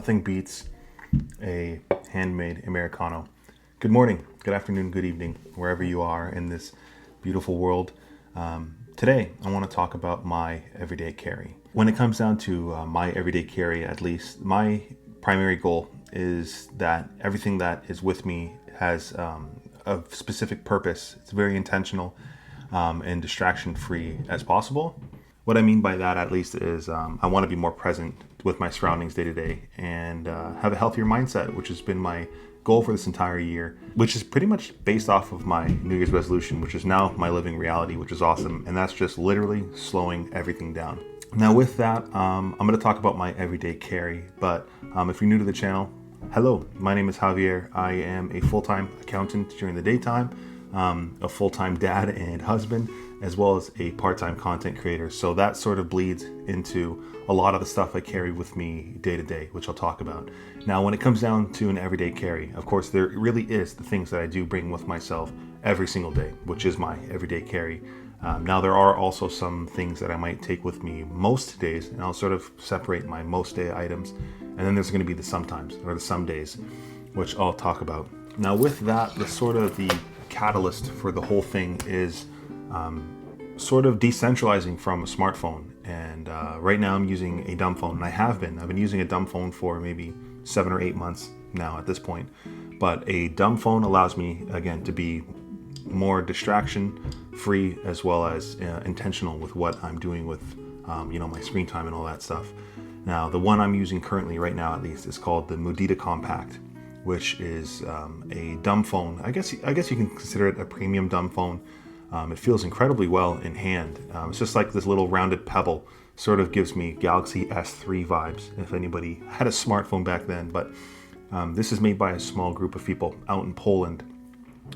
Nothing beats a handmade Americano. Good morning, good afternoon, good evening, wherever you are in this beautiful world. Today, I want to talk about my everyday carry. When it comes down to my everyday carry, at least, my primary goal is that everything that is with me has a specific purpose. It's very intentional and distraction-free as possible. What I mean by that, at least, is I want to be more present with my surroundings day to day and have a healthier mindset, which has been my goal for this entire year, which is pretty much based off of my New Year's resolution, which is now my living reality, which is awesome. And that's just literally slowing everything down. Now with that, I'm going to talk about my everyday carry. But if you're new to the channel, hello, my name is Javier. I am a full-time accountant during the daytime, a full-time dad and husband, as well as a part-time content creator. So that sort of bleeds into a lot of the stuff I carry with me day to day, which I'll talk about. Now, when it comes down to an everyday carry, of course, there really is the things that I do bring with myself every single day, which is my everyday carry. Now, there are also some things that I might take with me most days, and I'll sort of separate my most day items. And then there's going to be the sometimes, or the some days, which I'll talk about. Now, with that, the catalyst for the whole thing is sort of decentralizing from a smartphone. And right now I'm using a Dumbphone, and I've been using a Dumbphone for maybe 7 or 8 months now at this point. But a Dumbphone allows me, again, to be more distraction free, as well as intentional with what I'm doing with my screen time and all that stuff. Now, the one I'm using currently right now, at least, is called the Muji Compact, which is a Dumbphone. I guess you can consider it a premium Dumbphone. It feels incredibly well in hand. It's just like this little rounded pebble. Sort of gives me Galaxy S3 vibes, if anybody had a smartphone back then. But this is made by a small group of people out in Poland.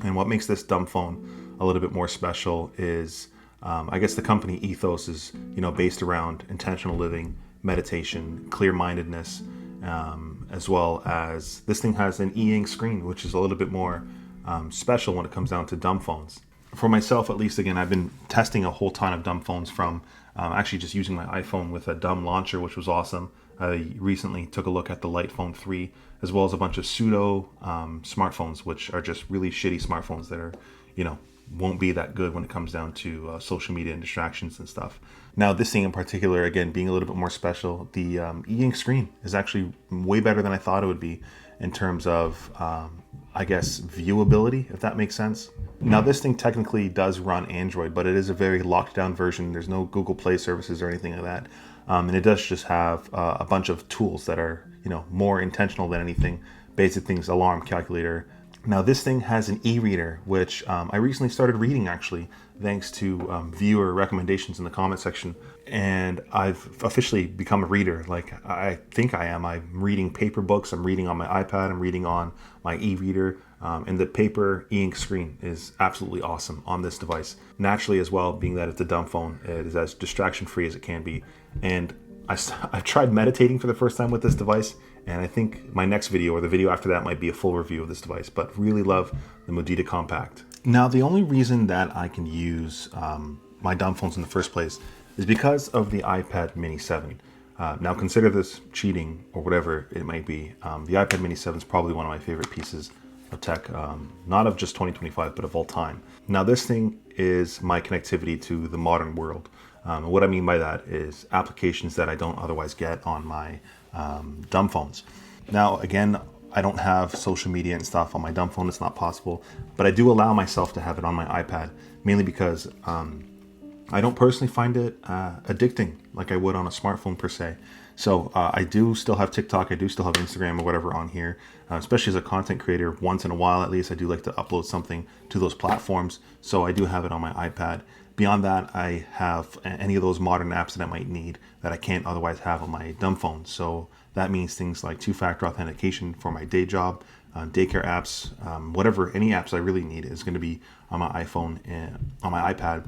And what makes this Dumbphone a little bit more special is, I guess the company ethos is, based around intentional living, meditation, clear-mindedness, as well as this thing has an e-ink screen, which is a little bit more special when it comes down to Dumbphones. For myself, at least, again, I've been testing a whole ton of Dumbphones from actually just using my iPhone with a dumb launcher, which was awesome. I recently took a look at the Lightphone 3, as well as a bunch of pseudo smartphones, which are just really shitty smartphones that are, won't be that good when it comes down to social media and distractions and stuff. Now, this thing in particular, again, being a little bit more special, the e-ink screen is actually way better than I thought it would be in terms of, I guess, viewability, if that makes sense. Now, this thing technically does run Android, but it is a very locked down version. There's no Google Play services or anything like that. And it does just have a bunch of tools that are, more intentional than anything. Basic things, alarm, calculator. Now, this thing has an e-reader, which I recently started reading, actually, thanks to viewer recommendations in the comment section. And I've officially become a reader. Like, I think I am. I'm reading paper books. I'm reading on my iPad. I'm reading on my e-reader. And the paper e-ink screen is absolutely awesome on this device. Naturally, as well, being that it's a Dumbphone, it is as distraction-free as it can be. And I've tried meditating for the first time with this device, and I think my next video or the video after that might be a full review of this device, but really love the Muji Compact. Now, the only reason that I can use my Dumbphones in the first place is because of the iPad Mini 7. Now, consider this cheating or whatever it might be. The iPad Mini 7 is probably one of my favorite pieces of tech, not of just 2025, but of all time. Now, this thing is my connectivity to the modern world. What I mean by that is applications that I don't otherwise get on my Dumbphones. Now, again, I don't have social media and stuff on my Dumbphone. It's not possible, but I do allow myself to have it on my iPad, mainly because I don't personally find it addicting like I would on a smartphone per se. So I do still have TikTok, I do still have Instagram or whatever on here, especially as a content creator. Once in a while, at least, I do like to upload something to those platforms. So I do have it on my iPad. Beyond that, I have any of those modern apps that I might need that I can't otherwise have on my Dumbphone. So that means things like two-factor authentication for my day job, daycare apps, whatever, any apps I really need is going to be on my iPhone and on my iPad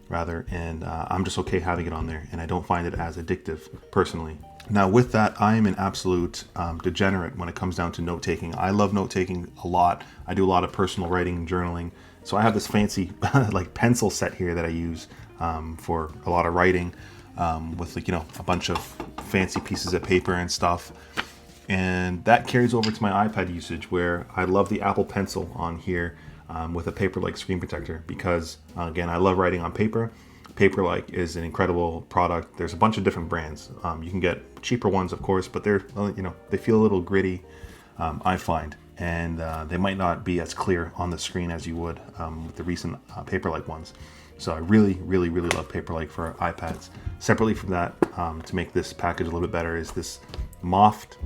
rather. And I'm just okay having it on there, and I don't find it as addictive personally. Now, with that, I am an absolute degenerate when it comes down to note-taking. I love note-taking a lot. I do a lot of personal writing and journaling. So I have this fancy like pencil set here that I use for a lot of writing with, like, a bunch of fancy pieces of paper and stuff. And that carries over to my iPad usage, where I love the Apple Pencil on here with a paper-like screen protector because, again, I love writing on paper. Paper-like is an incredible product. There's a bunch of different brands. You can get cheaper ones, of course, but they're, they feel a little gritty, I find. And they might not be as clear on the screen as you would with the recent Paper-like ones. So I really, really, really love Paper-like for iPads. Separately from that, to make this package a little bit better, is this Moft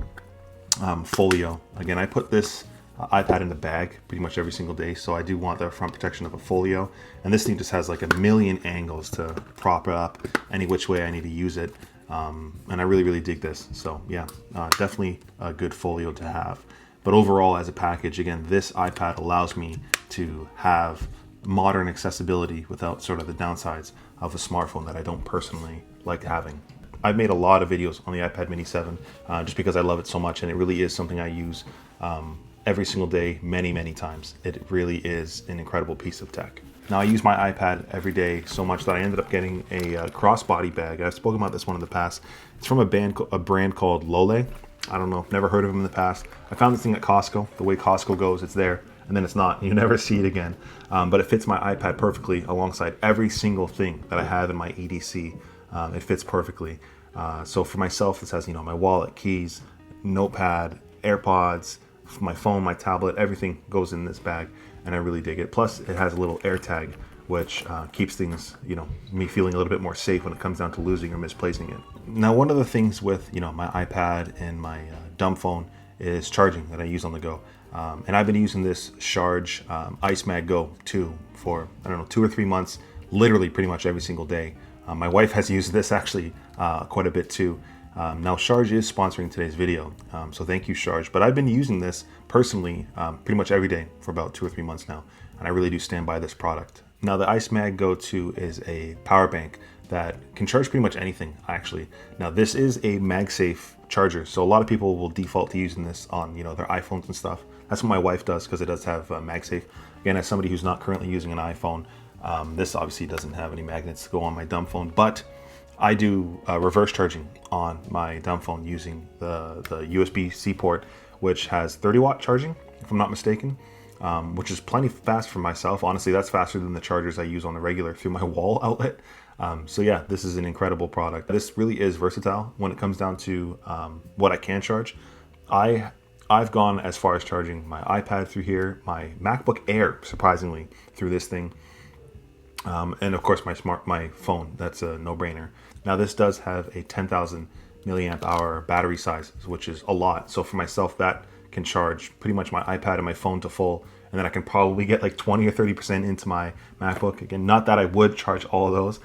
folio. Again, I put this iPad in the bag pretty much every single day, so I do want the front protection of a folio. And this thing just has like a million angles to prop it up any which way I need to use it. And I really, really dig this. So yeah, definitely a good folio to have. But overall, as a package, again, this iPad allows me to have modern accessibility without sort of the downsides of a smartphone that I don't personally like having. I've made a lot of videos on the iPad Mini 7 just because I love it so much, and it really is something I use every single day, many, many times. It really is an incredible piece of tech. Now, I use my iPad every day so much that I ended up getting a crossbody bag. I've spoken about this one in the past. It's from a brand called Lole. I don't know, never heard of them in the past. I found this thing at Costco. The way Costco goes, it's there, and then it's not. You never see it again. But it fits my iPad perfectly alongside every single thing that I have in my EDC. It fits perfectly. So for myself, this has, my wallet, keys, notepad, AirPods, my phone, my tablet, everything goes in this bag, and I really dig it. Plus, it has a little air tag, which keeps things, me feeling a little bit more safe when it comes down to losing or misplacing it. Now, one of the things with, my iPad and my Dumbphone is charging that I use on the go. And I've been using this Sharge IceMag Go too for, 2 or 3 months, literally pretty much every single day. My wife has used this actually quite a bit too. Now, Sharge is sponsoring today's video, so thank you, Sharge. But I've been using this personally pretty much every day for about 2 or 3 months now, and I really do stand by this product. Now, the IceMag Go 2 is a power bank that can charge pretty much anything, actually. Now, this is a MagSafe charger, so a lot of people will default to using this on their iPhones and stuff. That's what my wife does because it does have MagSafe. Again, as somebody who's not currently using an iPhone, this obviously doesn't have any magnets to go on my Dumbphone, but I do reverse charging on my Dumbphone using the USB-C port, which has 30-watt charging, if I'm not mistaken, which is plenty fast for myself. Honestly, that's faster than the chargers I use on the regular through my wall outlet. So yeah, this is an incredible product. This really is versatile when it comes down to what I can charge. I've gone as far as charging my iPad through here, my MacBook Air, surprisingly, through this thing. And of course my phone, that's a no-brainer. Now, this does have a 10,000 milliamp hour battery size, which is a lot. So for myself, that can charge pretty much my iPad and my phone to full, and then I can probably get like 20 or 30% into my MacBook. Again, not that I would charge all of those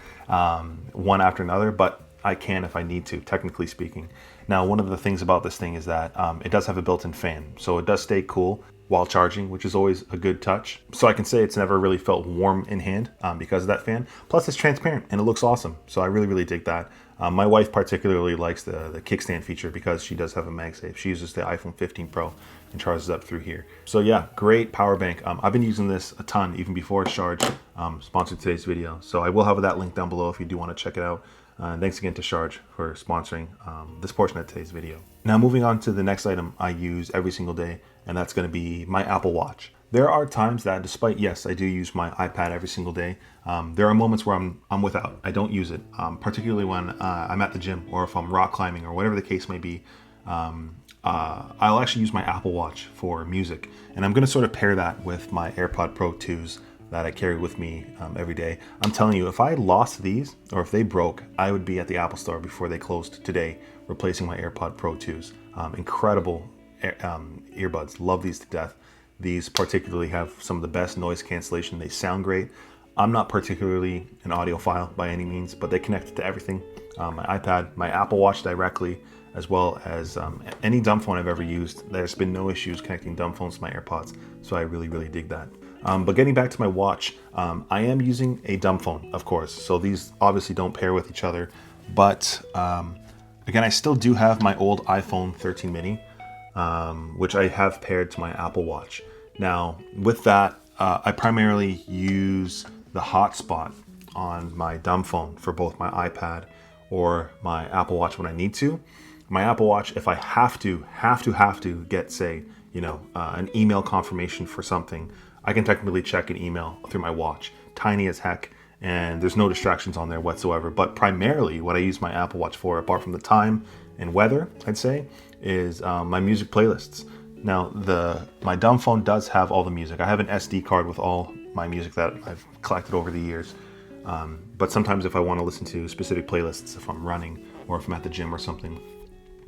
one after another, but I can if I need to, technically speaking. Now, one of the things about this thing is that it does have a built-in fan, so it does stay cool while charging, which is always a good touch. So I can say it's never really felt warm in hand because of that fan. Plus, it's transparent and it looks awesome. So I really, really dig that. My wife particularly likes the kickstand feature because she does have a MagSafe. She uses the iPhone 15 Pro and charges up through here. So yeah, great power bank. I've been using this a ton even before Sharge sponsored today's video. So I will have that link down below if you do want to check it out. And thanks again to Sharge for sponsoring this portion of today's video. Now, moving on to the next item I use every single day, and that's going to be my Apple Watch. There are times that, despite, yes, I do use my iPad every single day, there are moments where I'm without. I don't use it, particularly when I'm at the gym or if I'm rock climbing or whatever the case may be. I'll actually use my Apple Watch for music, and I'm going to sort of pair that with my AirPod Pro 2s that I carry with me every day. I'm telling you, if I lost these or if they broke, I would be at the Apple Store before they closed today, replacing my AirPod Pro 2s. Incredible earbuds. Love these to death. These particularly have some of the best noise cancellation. They sound great. I'm not particularly an audiophile by any means, but they connect to everything. My iPad, my Apple Watch directly, as well as any Dumbphone I've ever used. There's been no issues connecting Dumbphones to my AirPods, so I really, really dig that. But getting back to my watch, I am using a Dumbphone, of course, so these obviously don't pair with each other, but again, I still do have my old iPhone 13 mini, which I have paired to my Apple Watch. Now, with that, I primarily use the hotspot on my Dumbphone for both my iPad or my Apple Watch when I need to. My Apple Watch, if I have to get, say, an email confirmation for something, I can technically check an email through my watch. Tiny as heck, and there's no distractions on there whatsoever. But primarily what I use my Apple Watch for, apart from the time and weather, I'd say, is my music playlists. Now, my Dumbphone does have all the music. I have an SD card with all my music that I've collected over the years. But sometimes if I want to listen to specific playlists, if I'm running or if I'm at the gym or something,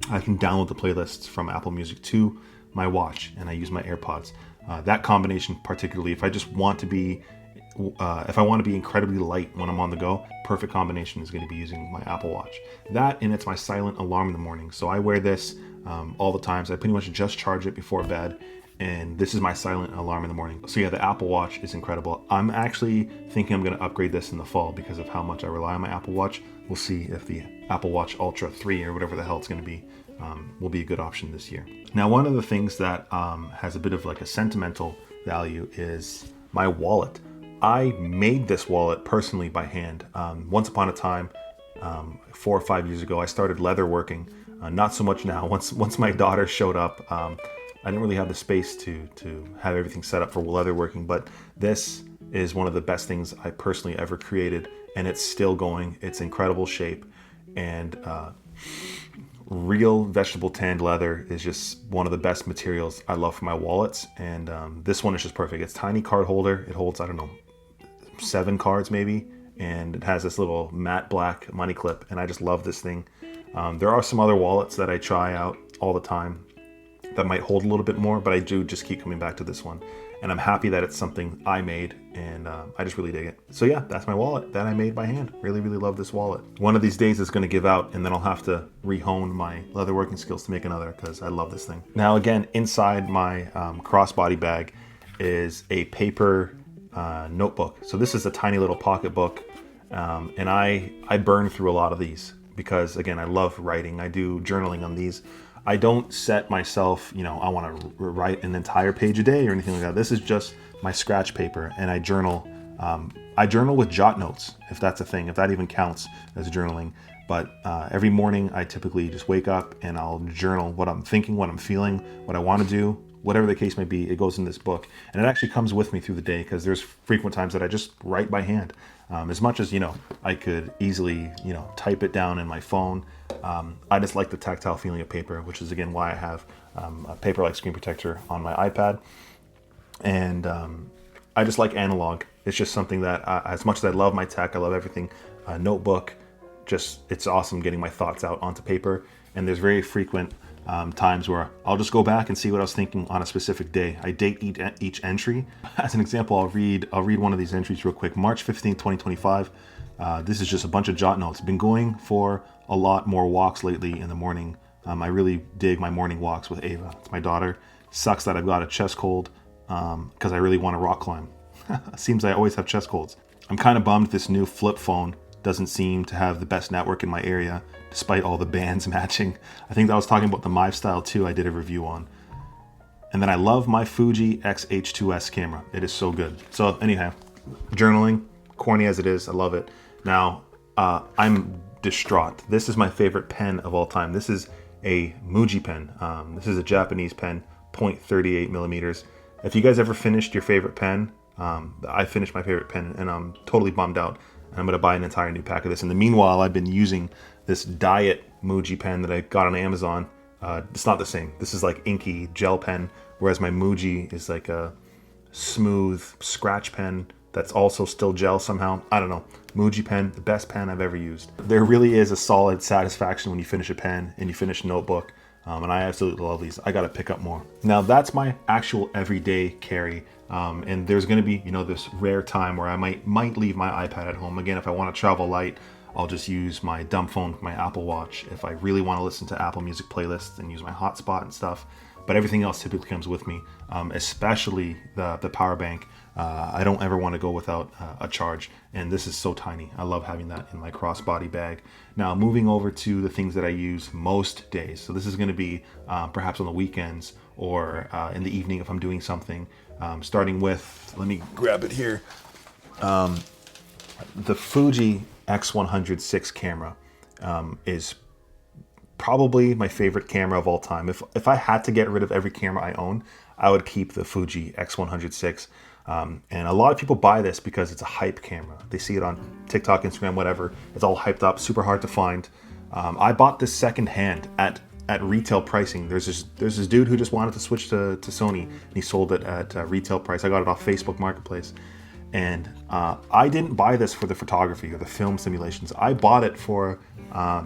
I can download the playlists from Apple Music to my watch, and I use my AirPods. That combination, particularly if I just want to be, if I want to be incredibly light when I'm on the go, perfect combination is going to be using my Apple Watch. That, and it's my silent alarm in the morning. So I wear this all the time. So I pretty much just charge it before bed, and this is my silent alarm in the morning. So yeah, the Apple Watch is incredible. I'm actually thinking I'm going to upgrade this in the fall because of how much I rely on my Apple Watch. We'll see if the Apple Watch Ultra 3 or whatever the hell it's going to be will be a good option this year. Now, one of the things that has a bit of like a sentimental value is my wallet. I made this wallet personally by hand. Once upon a time, 4 or 5 years ago, I started leather working. Not so much now. Once my daughter showed up, I didn't really have the space to have everything set up for leather working, but this is one of the best things I personally ever created, and it's still going. It's incredible shape, and real vegetable tanned leather is just one of the best materials I love for my wallets, and this one is just perfect. It's tiny card holder. It holds, I don't know, 7 cards maybe, and it has this little matte black money clip, and I just love this thing. There are some other wallets that I try out all the time that might hold a little bit more, but I do just keep coming back to this one, and I'm happy that it's something I made, and I just really dig it. So yeah, that's my wallet that I made by hand. Really love this wallet. One of these days it's going to give out, and then I'll have to re-hone my leather working skills to make another, because I love this thing. Now again, inside my crossbody bag is a paper notebook. So this is a tiny little pocket book, and I burn through a lot of these because, again, I love writing. I do journaling on these. I don't set myself, I want to write an entire page a day or anything like that. This is just my scratch paper, and I journal. I journal with jot notes, if that's a thing, if that even counts as journaling. But every morning I typically just wake up and I'll journal what I'm thinking, what I'm feeling, what I want to do, whatever the case may be. It goes in this book, and it actually comes with me through the day, because there's frequent times that I just write by hand. As much as, I could easily, type it down in my phone. I just like the tactile feeling of paper, which is again why I have a paper-like screen protector on my iPad. And I just like analog. It's just something that, as much as I love my tech, I love everything, notebook, it's awesome getting my thoughts out onto paper. And there's very frequent times where I'll just go back and see what I was thinking on a specific day. I date each entry. As an example, I'll read one of these entries real quick. March 15th, 2025. This is just a bunch of jot notes. Been going for a lot more walks lately in the morning. I really dig my morning walks with Ava. It's my daughter. Sucks that I've got a chest cold because I really want to rock climb. Seems I always have chest colds. I'm kind of bummed this new flip phone doesn't seem to have the best network in my area, despite all the bands matching. I think I was talking about the Mive Style 2 I did a review on. And then I love my Fuji X-H2S camera. It is so good. So anyhow, journaling, corny as it is, I love it. Now, I'm distraught. This is my favorite pen of all time. This is a Muji pen. This is a Japanese pen, 0.38 millimeters. If you guys ever finished your favorite pen, I finished my favorite pen, and I'm totally bummed out. I'm going to buy an entire new pack of this. In the meanwhile, I've been using this Diet Muji pen that I got on Amazon. It's not the same. This is like inky gel pen, whereas my Muji is like a smooth scratch pen that's also still gel somehow. I don't know. Muji pen, the best pen I've ever used. There really is a solid satisfaction when you finish a pen and you finish a notebook. And I absolutely love these. I got to pick up more. Now that's my actual everyday carry. And there's going to be, this rare time where I might leave my iPad at home. Again, if I want to travel light, I'll just use my Dumbphone, my Apple Watch. If I really want to listen to Apple Music playlists and use my hotspot and stuff. But everything else typically comes with me, especially the power bank. I don't ever want to go without a charge, and this is so tiny. I love having that in my crossbody bag. Now, moving over to the things that I use most days. So this is going to be perhaps on the weekends or in the evening if I'm doing something. Starting with, let me grab it here, the Fuji X100 6 camera is probably my favorite camera of all time. If I had to get rid of every camera I own, I would keep the Fuji X100VI. And a lot of people buy this because it's a hype camera. They see it on TikTok, Instagram, whatever. It's all hyped up, super hard to find. I bought this secondhand at retail pricing. There's this dude who just wanted to switch to Sony, and he sold it at retail price. I got it off Facebook Marketplace. And I didn't buy this for the photography or the film simulations. I bought it for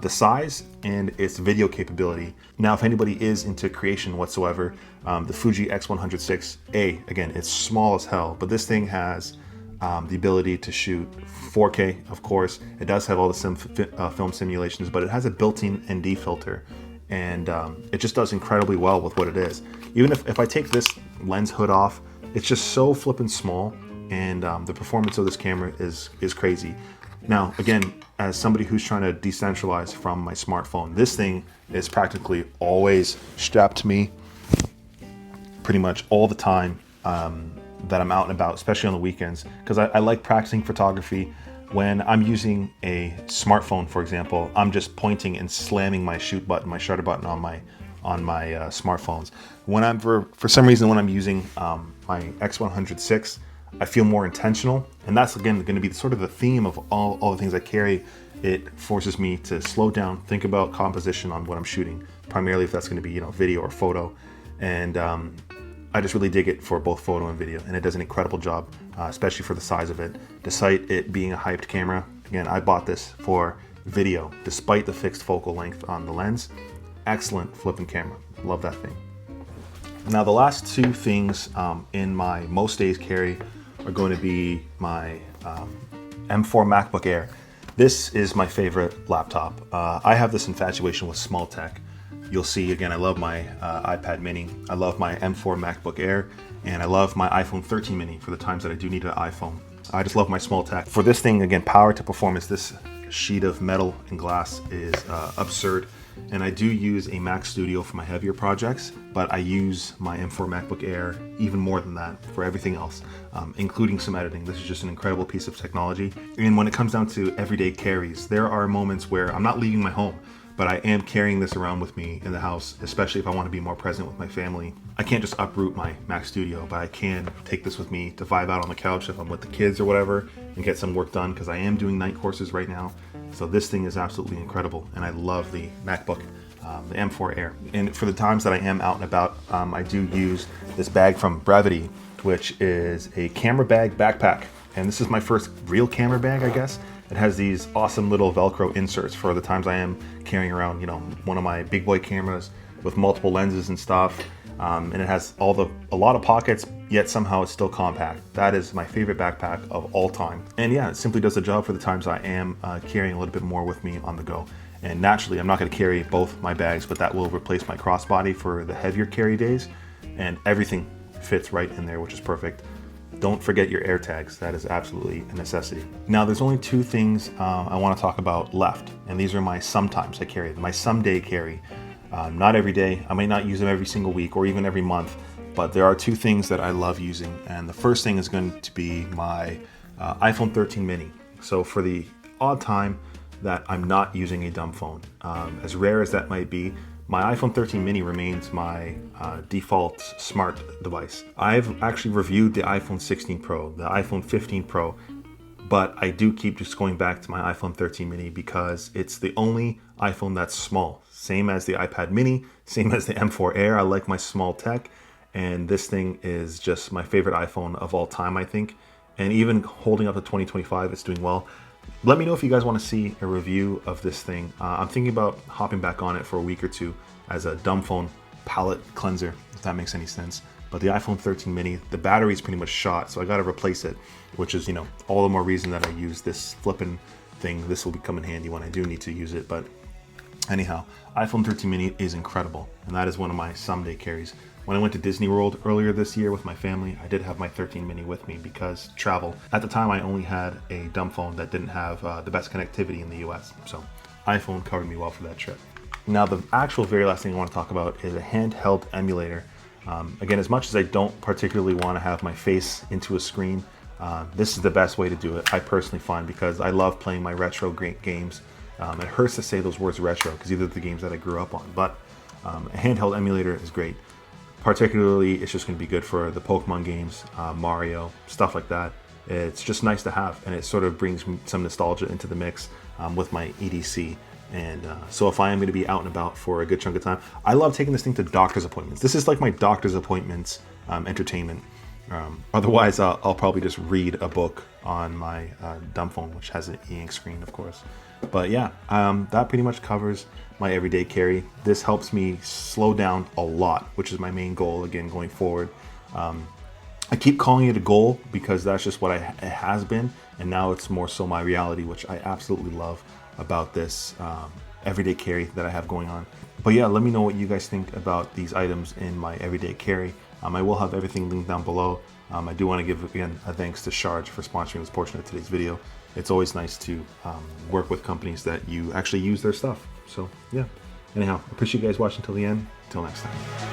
the size and its video capability. Now, if anybody is into creation whatsoever, the Fuji X100VI, again, it's small as hell, but this thing has the ability to shoot 4K, of course. It does have all the film simulations, but it has a built-in ND filter, and it just does incredibly well with what it is. Even if I take this lens hood off, it's just so flippin' small, and the performance of this camera is crazy. Now, again, as somebody who's trying to decentralize from my smartphone, this thing is practically always strapped to me pretty much all the time that I'm out and about, especially on the weekends, because I like practicing photography. When I'm using a smartphone, for example, I'm just pointing and slamming my shoot button, my shutter button on my smartphones. When I'm for some reason when I'm using my X100VI, I feel more intentional, and that's again going to be sort of the theme of all the things I carry. It forces me to slow down, think about composition on what I'm shooting, primarily if that's going to be video or photo, and I just really dig it for both photo and video, and it does an incredible job, especially for the size of it. Despite it being a hyped camera, again, I bought this for video, despite the fixed focal length on the lens. Excellent flipping camera, love that thing. Now, the last two things in my most days carry are going to be my M4 MacBook Air. This is my favorite laptop. I have this infatuation with small tech. You'll see, again, I love my iPad mini, I love my M4 MacBook Air, and I love my iPhone 13 mini for the times that I do need an iPhone. I just love my small tech. For this thing, again, power to performance, this sheet of metal and glass is absurd. And I do use a Mac Studio for my heavier projects, but I use my M4 MacBook Air even more than that for everything else, including some editing. This is just an incredible piece of technology. And when it comes down to everyday carries, there are moments where I'm not leaving my home, but I am carrying this around with me in the house, especially if I want to be more present with my family. I can't just uproot my Mac Studio, but I can take this with me to vibe out on the couch if I'm with the kids or whatever and get some work done, because I am doing night courses right now. So this thing is absolutely incredible, and I love the MacBook, the M4 Air. And for the times that I am out and about, I do use this bag from Brevite, which is a camera bag backpack. And this is my first real camera bag, I guess. It has these awesome little Velcro inserts for the times I am carrying around, one of my big boy cameras with multiple lenses and stuff. And it has a lot of pockets, yet somehow it's still compact. That is my favorite backpack of all time. And yeah, it simply does the job for the times I am carrying a little bit more with me on the go. And naturally, I'm not going to carry both my bags, but that will replace my crossbody for the heavier carry days. And everything fits right in there, which is perfect. Don't forget your air tags. That is absolutely a necessity. Now, there's only two things I want to talk about left, and these are my sometimes I carry, my someday carry. Not every day. I might not use them every single week or even every month, but there are two things that I love using. And the first thing is going to be my iPhone 13 mini. So for the odd time that I'm not using a dumb phone, as rare as that might be, my iPhone 13 mini remains my default smart device. I've actually reviewed the iPhone 16 Pro, the iPhone 15 Pro, but I do keep just going back to my iPhone 13 mini because it's the only iPhone that's small. Same as the iPad mini, same as the M4 Air. I like my small tech, and this thing is just my favorite iPhone of all time, I think. And even holding up to 2025, it's doing well. Let me know if you guys want to see a review of this thing. I'm thinking about hopping back on it for a week or two as a Dumbphone palette cleanser, if that makes any sense. But the iPhone 13 mini, the battery is pretty much shot, so I got to replace it, which is, all the more reason that I use this flipping thing. This will come in handy when I do need to use it. But anyhow, iPhone 13 mini is incredible, and that is one of my someday carries. When I went to Disney World earlier this year with my family, I did have my 13 mini with me because travel. At the time, I only had a dumb phone that didn't have the best connectivity in the US. So iPhone covered me well for that trip. Now, the actual very last thing I want to talk about is a handheld emulator. Again, as much as I don't particularly want to have my face into a screen, this is the best way to do it, I personally find, because I love playing my retro games It hurts to say those words retro because these are the games that I grew up on, but a handheld emulator is great. Particularly, it's just going to be good for the Pokemon games, Mario, stuff like that. It's just nice to have, and it sort of brings some nostalgia into the mix with my EDC. And so if I am going to be out and about for a good chunk of time, I love taking this thing to doctor's appointments. This is like my doctor's appointments entertainment. Otherwise, I'll probably just read a book on my Dumbphone, which has an e-ink screen, of course. But yeah, that pretty much covers my everyday carry. This helps me slow down a lot, which is my main goal, again, going forward. I keep calling it a goal because that's just what it has been, and now it's more so my reality, which I absolutely love about this everyday carry that I have going on. But yeah, let me know what you guys think about these items in my everyday carry. I will have everything linked down below. I do want to give, again, a thanks to Sharge for sponsoring this portion of today's video. It's always nice to work with companies that you actually use their stuff. So yeah, anyhow, I appreciate you guys watching till the end. Till next time.